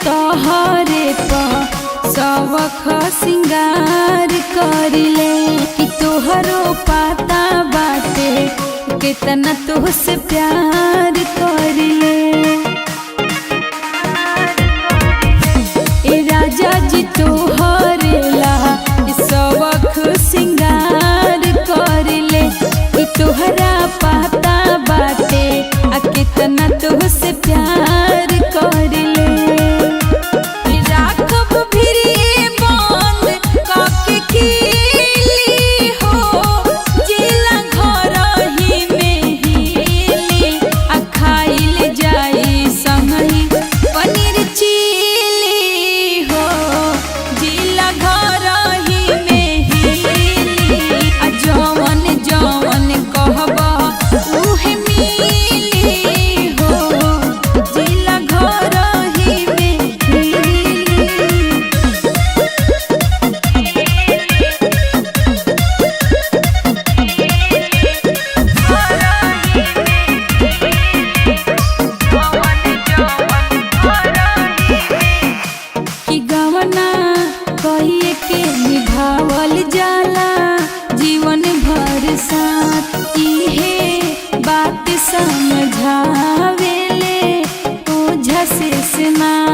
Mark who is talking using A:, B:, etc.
A: तोहरे पर सबख सिंगार करिले कि तोहरो पता बाटे कितना तुझसे प्यार करिले। ए राजा जी तोहरे ला सबख सिंगार करिले कि तोहरा पता बाटे कितना तुझसे प्यार करिले। कहिए के निभावल जाला जीवन भर साथ इहे बात समझावेले ओझा से ना।